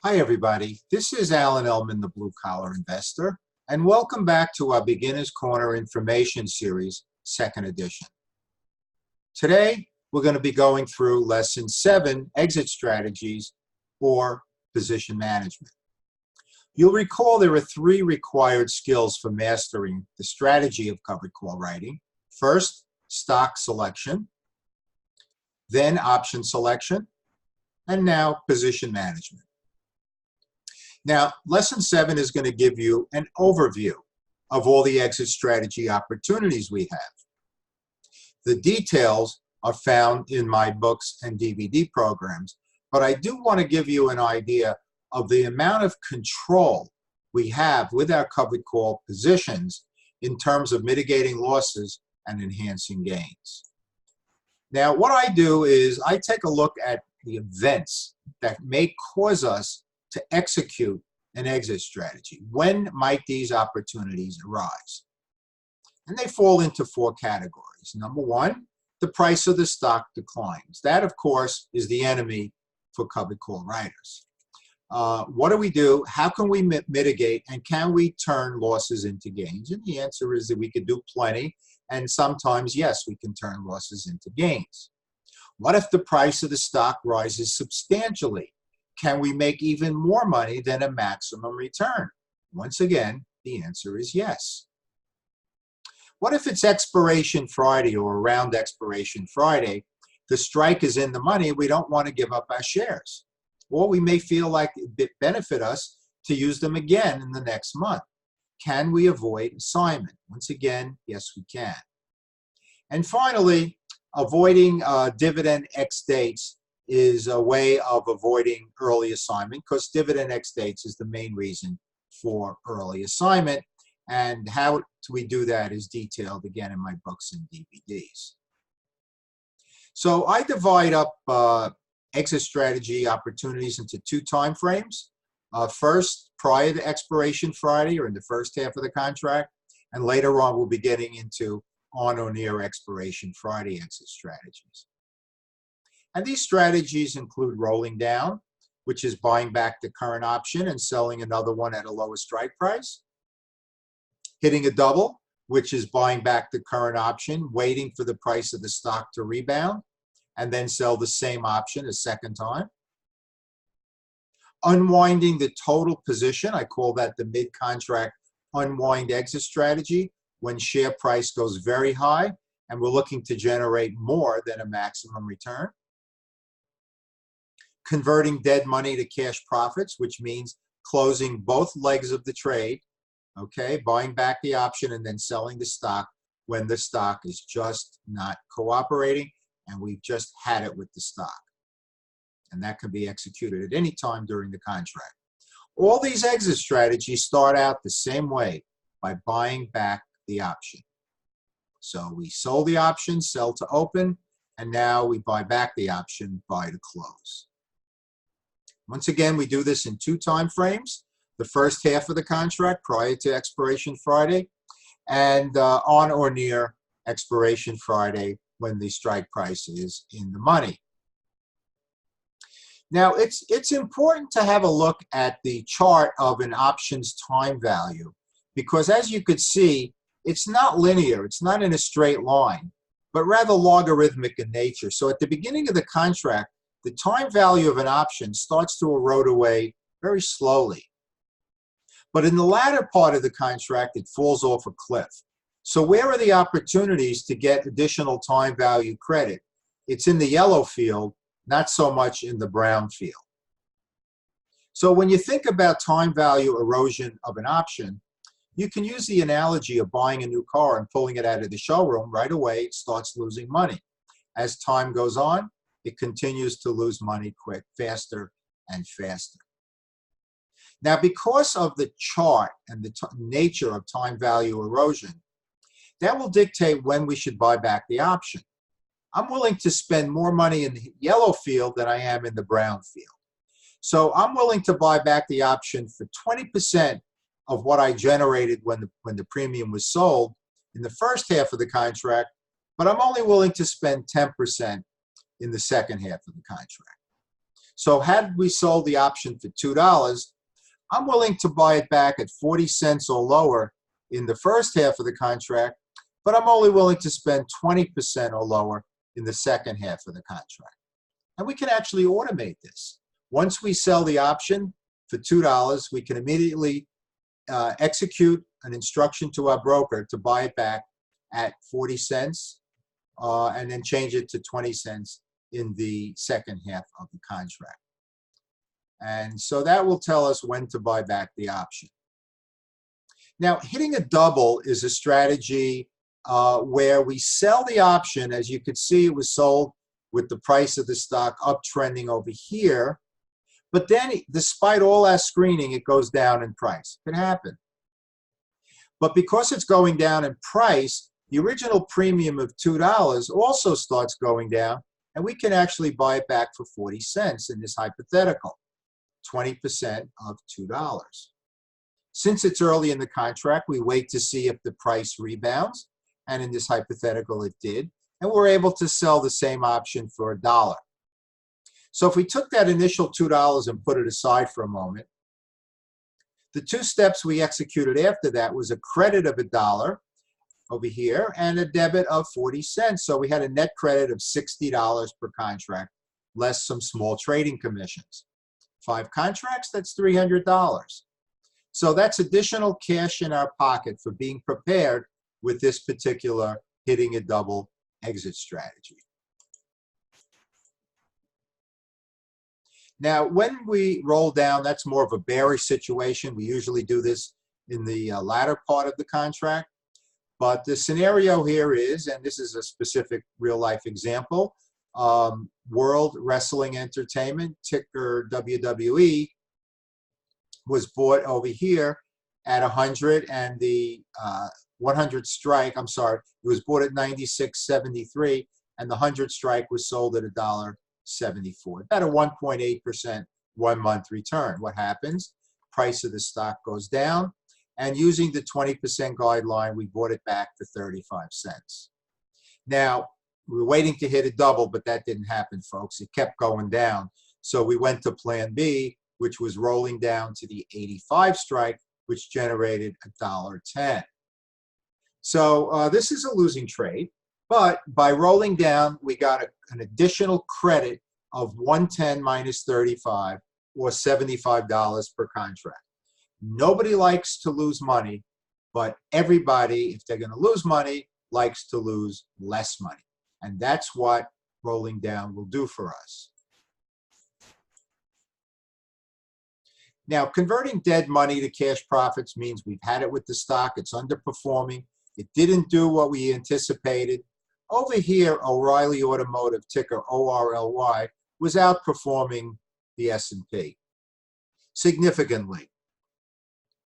Hi, everybody. This is Alan Ellman, the Blue Collar Investor, and welcome back to our Beginner's Corner Information Series, second edition. Today, we're going to be going through Lesson 7, Exit Strategies or Position Management. You'll recall there are three required skills for mastering the strategy of covered call writing. First, stock selection, then option selection, and now position management. Now, Lesson 7 is going to give you an overview of all the exit strategy opportunities we have. The details are found in my books and DVD programs, but I do want to give you an idea of the amount of control we have with our covered call positions in terms of mitigating losses and enhancing gains. Now, what I do is I take a look at the events that may cause us to execute an exit strategy. When might these opportunities arise? And they fall into four categories. Number one, the price of the stock declines. That, of course, is the enemy for covered call writers. What do we do? How can we mitigate, and can we turn losses into gains? And the answer is that we could do plenty, and sometimes, yes, we can turn losses into gains. What if the price of the stock rises substantially? Can we make even more money than a maximum return? Once again, the answer is yes. What if it's Expiration Friday or around Expiration Friday? The strike is in the money. We don't want to give up our shares. Or we may feel like it benefit us to use them again in the next month. Can we avoid assignment? Once again, yes, we can. And finally, avoiding dividend X dates is a way of avoiding early assignment, because dividend X dates is the main reason for early assignment. And how we do that is detailed again in my books and DVDs. So I divide up exit strategy opportunities into two time frames. First, prior to Expiration Friday, or in the first half of the contract, and later on we'll be getting into on or near Expiration Friday exit strategies. And these strategies include rolling down, which is buying back the current option and selling another one at a lower strike price. Hitting a double, which is buying back the current option, waiting for the price of the stock to rebound, and then sell the same option a second time. Unwinding the total position, I call that the mid-contract unwind exit strategy, when share price goes very high and we're looking to generate more than a maximum return. Converting dead money to cash profits, which means closing both legs of the trade, okay, buying back the option and then selling the stock when the stock is just not cooperating and we've just had it with the stock. And that can be executed at any time during the contract. All these exit strategies start out the same way, by buying back the option. So we sold the option, sell to open, and now we buy back the option, buy to close. Once again, we do this in two time frames. The first half of the contract prior to Expiration Friday, and on or near Expiration Friday when the strike price is in the money. Now, it's important to have a look at the chart of an option's time value, because as you could see, it's not linear, it's not in a straight line, but rather logarithmic in nature. So at the beginning of the contract, the time value of an option starts to erode away very slowly. But in the latter part of the contract, it falls off a cliff. So where are the opportunities to get additional time value credit? It's in the yellow field, not so much in the brown field. So when you think about time value erosion of an option, you can use the analogy of buying a new car and pulling it out of the showroom. Right away, it starts losing money. As time goes on, it continues to lose money faster and faster. Now, because of the chart and the nature of time value erosion, that will dictate when we should buy back the option. I'm willing to spend more money in the yellow field than I am in the brown field. So I'm willing to buy back the option for 20% of what I generated when the premium was sold in the first half of the contract, but I'm only willing to spend 10% in the second half of the contract. So had we sold the option for $2, I'm willing to buy it back at 40 cents or lower in the first half of the contract, but I'm only willing to spend 20% or lower in the second half of the contract. And we can actually automate this. Once we sell the option for $2, we can immediately execute an instruction to our broker to buy it back at 40 cents and then change it to 20 cents in the second half of the contract. And so that will tell us when to buy back the option. Now, hitting a double is a strategy where we sell the option. As you can see, it was sold with the price of the stock uptrending over here. But then, despite all our screening, it goes down in price. It can happen. But because it's going down in price, the original premium of $2 also starts going down, and we can actually buy it back for 40 cents in this hypothetical, 20% of $2. Since it's early in the contract, we wait to see if the price rebounds, and in this hypothetical it did, and we're able to sell the same option for $1. So if we took that initial $2 and put it aside for a moment, the two steps we executed after that was a credit of $1 over here and a debit of 40 cents. So we had a net credit of $60 per contract, less some small trading commissions. 5 contracts, that's $300. So that's additional cash in our pocket for being prepared with this particular hitting a double exit strategy. Now, when we roll down, that's more of a bearish situation. We usually do this in the latter part of the contract. But the scenario here is, and this is a specific real-life example, World Wrestling Entertainment, ticker WWE, was bought over here at 100, and the 100 strike, I'm sorry, it was bought at 96.73, and the 100 strike was sold at $1.74. About a 1.8% 1-month return. What happens? Price of the stock goes down, and using the 20% guideline, we bought it back for 35 cents. Now, we were waiting to hit a double, but that didn't happen, folks. It kept going down. So we went to plan B, which was rolling down to the 85 strike, which generated $1.10. So this is a losing trade, but by rolling down, we got an additional credit of 110 minus 35, or $75 per contract. Nobody likes to lose money, but everybody, if they're going to lose money, likes to lose less money. And that's what rolling down will do for us. Now, converting dead money to cash profits means we've had it with the stock. It's underperforming. It didn't do what we anticipated. Over here, O'Reilly Automotive, ticker ORLY, was outperforming the S&P significantly.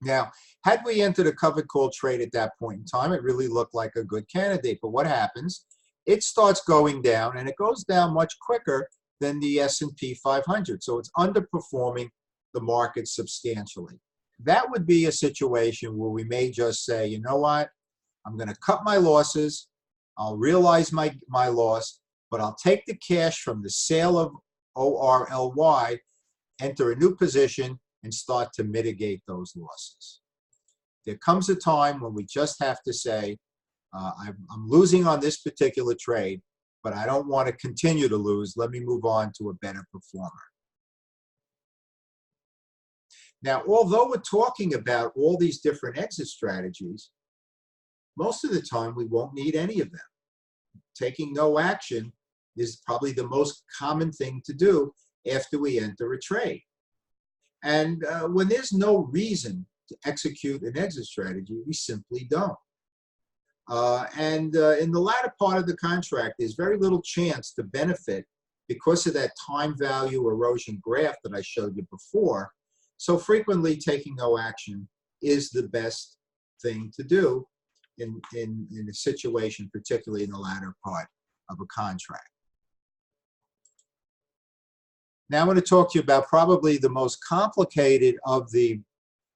Now, had we entered a covered call trade at that point in time, it really looked like a good candidate. But what happens? It starts going down, and it goes down much quicker than the S&P 500. So it's underperforming the market substantially. That would be a situation where we may just say, you know what? I'm going to cut my losses. I'll realize my loss, but I'll take the cash from the sale of ORLY, enter a new position, and start to mitigate those losses. There comes a time when we just have to say, I'm losing on this particular trade, but I don't want to continue to lose. Let me move on to a better performer. Now, although we're talking about all these different exit strategies, most of the time we won't need any of them. Taking no action is probably the most common thing to do after we enter a trade. And when there's no reason to execute an exit strategy, we simply don't. In the latter part of the contract, there's very little chance to benefit because of that time value erosion graph that I showed you before. So frequently taking no action is the best thing to do in a situation, particularly in the latter part of a contract. Now I'm going to talk to you about probably the most complicated of the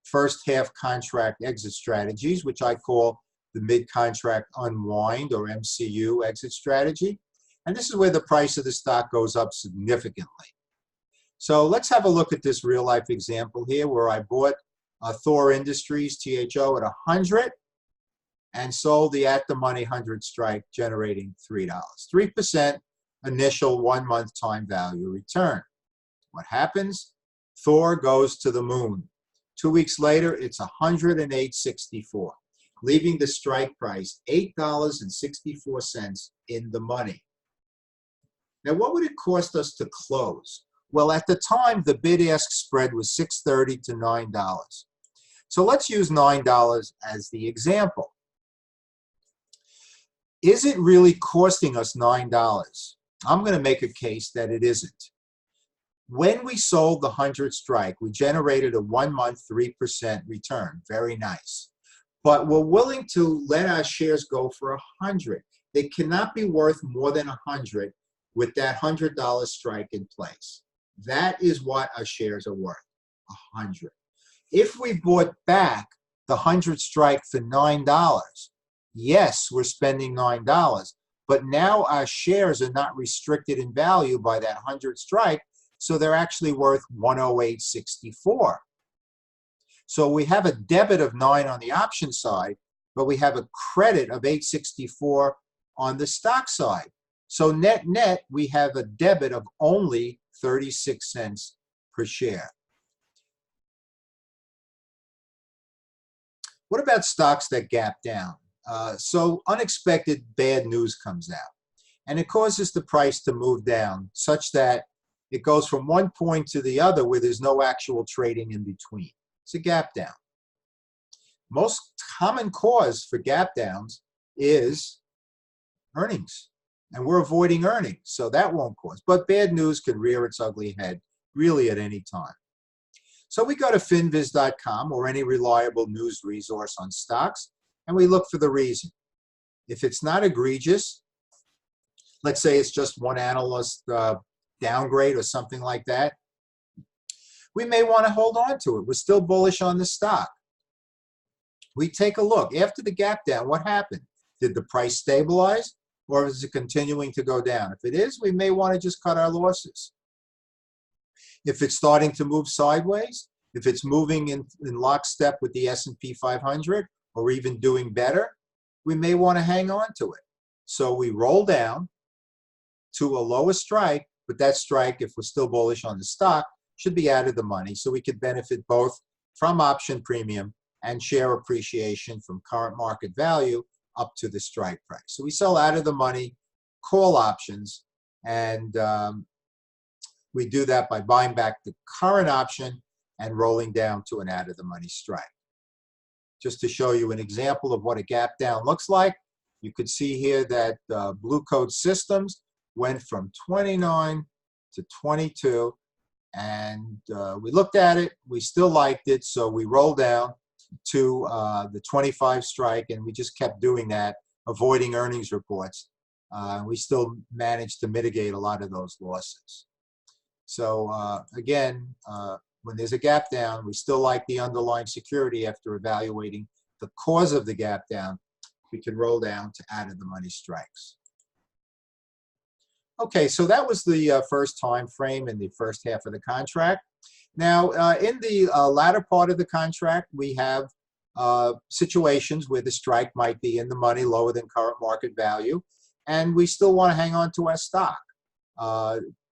first half contract exit strategies, which I call the mid-contract unwind, or MCU exit strategy. And this is where the price of the stock goes up significantly. So let's have a look at this real life example here where I bought Thor Industries, THO, at 100 and sold the at the money 100 strike, generating $3. 3% initial 1 month time value return. What happens? Thor goes to the moon. 2 weeks later, it's 108.64, leaving the strike price $8.64 in the money. Now, what would it cost us to close? Well, at the time, the bid-ask spread was $6.30 to $9. So let's use $9 as the example. Is it really costing us $9? I'm going to make a case that it isn't. When we sold the 100 strike, we generated a 1 month 3% return. Very nice. But we're willing to let our shares go for 100. They cannot be worth more than 100 with that $100 strike in place. That is what our shares are worth, 100. If we bought back the 100 strike for $9, yes, we're spending $9, but now our shares are not restricted in value by that 100 strike, so they're actually worth 108.64. So we have a debit of 9 on the option side, but we have a credit of 8.64 on the stock side. So net, we have a debit of only 36 cents per share. What about stocks that gap down? So unexpected bad news comes out, and it causes the price to move down such that it goes from one point to the other where there's no actual trading in between. It's a gap down. Most common cause for gap downs is earnings, and we're avoiding earnings, so that won't cause. But bad news can rear its ugly head really at any time. So we go to finviz.com or any reliable news resource on stocks, and we look for the reason. If it's not egregious, let's say it's just one analyst downgrade or something like that, we may want to hold on to it. We're still bullish on the stock. We take a look. After the gap down, what happened? Did the price stabilize, or is it continuing to go down? If it is, we may want to just cut our losses. If it's starting to move sideways, if it's moving in lockstep with the S&P 500, or even doing better, we may want to hang on to it. So we roll down to a lower strike, but that strike, if we're still bullish on the stock, should be out of the money, so we could benefit both from option premium and share appreciation from current market value up to the strike price. So we sell out of the money call options, and we do that by buying back the current option and rolling down to an out of the money strike. Just to show you an example of what a gap down looks like, you could see here that Blue Coat Systems went from 29 to 22, and we looked at it, we still liked it, so we rolled down to the 25 strike, and we just kept doing that, avoiding earnings reports. We still managed to mitigate a lot of those losses. So again, when there's a gap down, we still like the underlying security. After evaluating the cause of the gap down, we can roll down to out of the money strikes. Okay, so that was the first time frame in the first half of the contract. Now, in the latter part of the contract, we have situations where the strike might be in the money, lower than current market value, and we still want to hang on to our stock.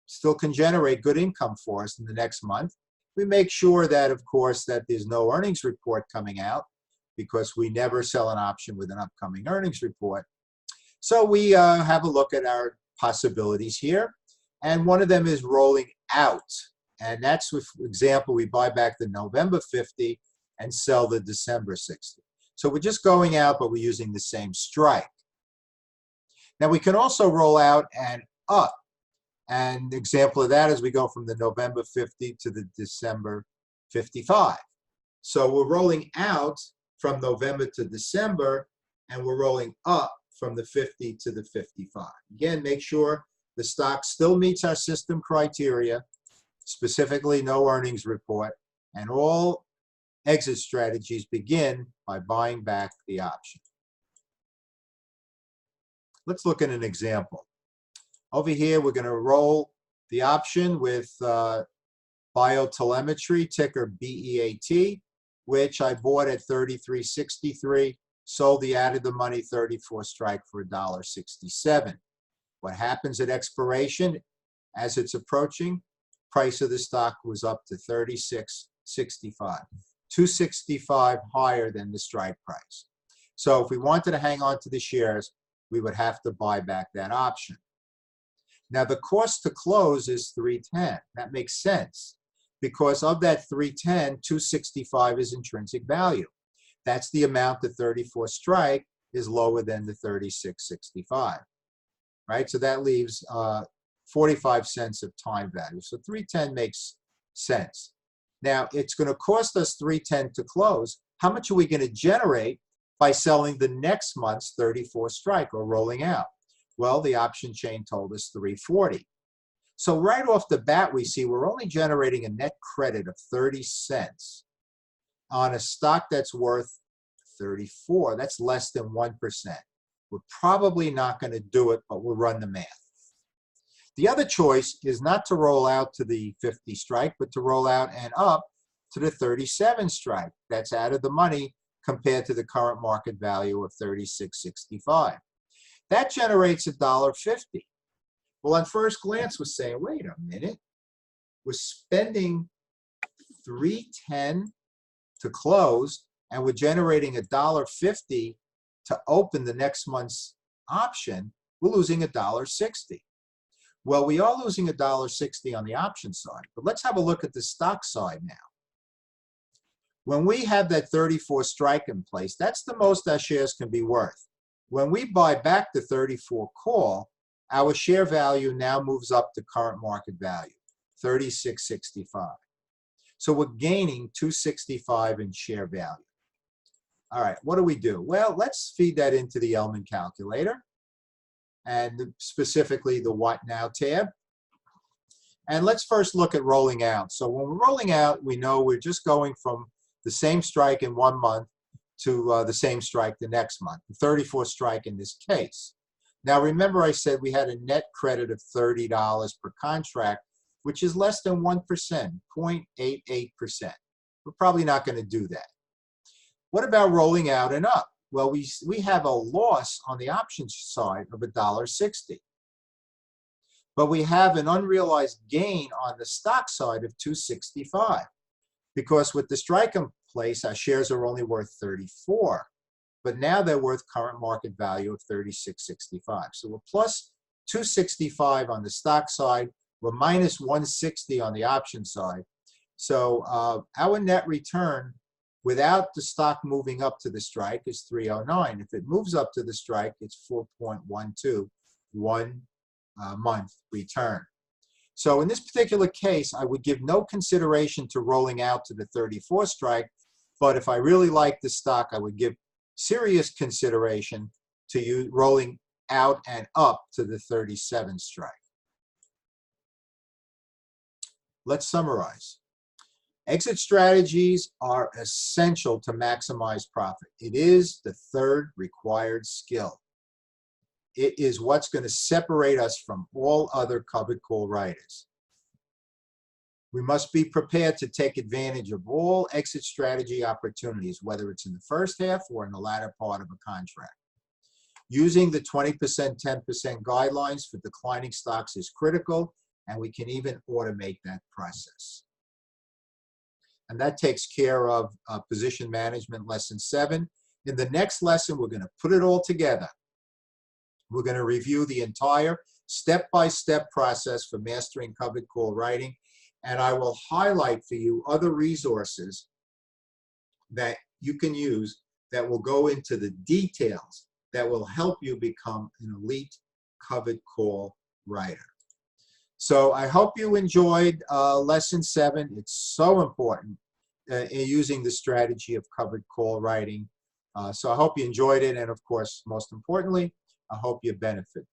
Still can generate good income for us in the next month. We make sure that, of course, that there's no earnings report coming out, because we never sell an option with an upcoming earnings report. So we have a look at our possibilities here, and one of them is rolling out, and that's, for example, we buy back the November 50 and sell the December 60. So we're just going out, but we're using the same strike. Now we can also roll out and up, and an example of that is we go from the November 50 to the December 55. So we're rolling out from November to December, and we're rolling up from the 50 to the 55. Again, make sure the stock still meets our system criteria, specifically no earnings report, and all exit strategies begin by buying back the option. Let's look at an example. Over here, we're going to roll the option with Biotelemetry, ticker BEAT, which I bought at 33.63, sold the out of the money 34 strike for $1.67. What happens at expiration as it's approaching? Price of the stock was up to 36.65, 265 higher than the strike price. So if we wanted to hang on to the shares, we would have to buy back that option. Now the cost to close is 310. That makes sense because of that 310, 265 is intrinsic value. That's the amount the 34 strike is lower than the 36.65, right? So that leaves 45 cents of time value. So 310 makes sense. Now it's going to cost us 310 to close. How much are we going to generate by selling the next month's 34 strike or rolling out? Well, the option chain told us 340. So right off the bat, we see we're only generating a net credit of 30 cents on a stock that's worth 34. That's less than 1%. We're probably not going to do it, but we'll run the math. The other choice is not to roll out to the 50 strike, but to roll out and up to the 37 strike. That's out of the money compared to the current market value of 36.65. That generates $1.50. Well, on first glance, we're saying, wait a minute, we're spending $3.10 to close, and we're generating $1.50 to open the next month's option. We're losing $1.60. Well, we are losing $1.60 on the option side, but let's have a look at the stock side now. When we have that 34 strike in place, that's the most our shares can be worth. When we buy back the 34 call, our share value now moves up to current market value, 36.65. So we're gaining 265 in share value. All right, what do? Well, let's feed that into the Ellman Calculator, and specifically the What Now tab. And let's first look at rolling out. So when we're rolling out, we know we're just going from the same strike in 1 month to the same strike the next month, the 34 strike in this case. Now remember I said we had a net credit of $30 per contract, which is less than 1%, 0.88%. We're probably not going to do that. What about rolling out and up? Well, we have a loss on the options side of $1.60. But we have an unrealized gain on the stock side of $2.65. Because with the strike in place, our shares are only worth 34. But now they're worth current market value of 36.65. So we're plus 265 on the stock side. We're minus 160 on the option side. So our net return without the stock moving up to the strike is 309. If it moves up to the strike, it's 4.12, 1 month return. So in this particular case, I would give no consideration to rolling out to the 34 strike. But if I really like the stock, I would give serious consideration to you rolling out and up to the 37 strike. Let's summarize. Exit strategies are essential to maximize profit. It is the third required skill. It is what's going to separate us from all other covered call writers. We must be prepared to take advantage of all exit strategy opportunities, whether it's in the first half or in the latter part of a contract. Using the 20%, 10% guidelines for declining stocks is critical, and we can even automate that process. And that takes care of position management lesson 7. In the next lesson, we're going to put it all together. We're going to review the entire step-by-step process for mastering covered call writing, and I will highlight for you other resources that you can use that will go into the details that will help you become an elite covered call writer. So I hope you enjoyed lesson 7. It's so important in using the strategy of covered call writing. So I hope you enjoyed it, and of course, most importantly, I hope you benefit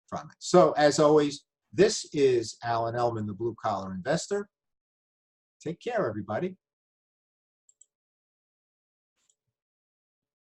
from it. So as always, this is Alan Ellman, the Blue Collar Investor. Take care, everybody.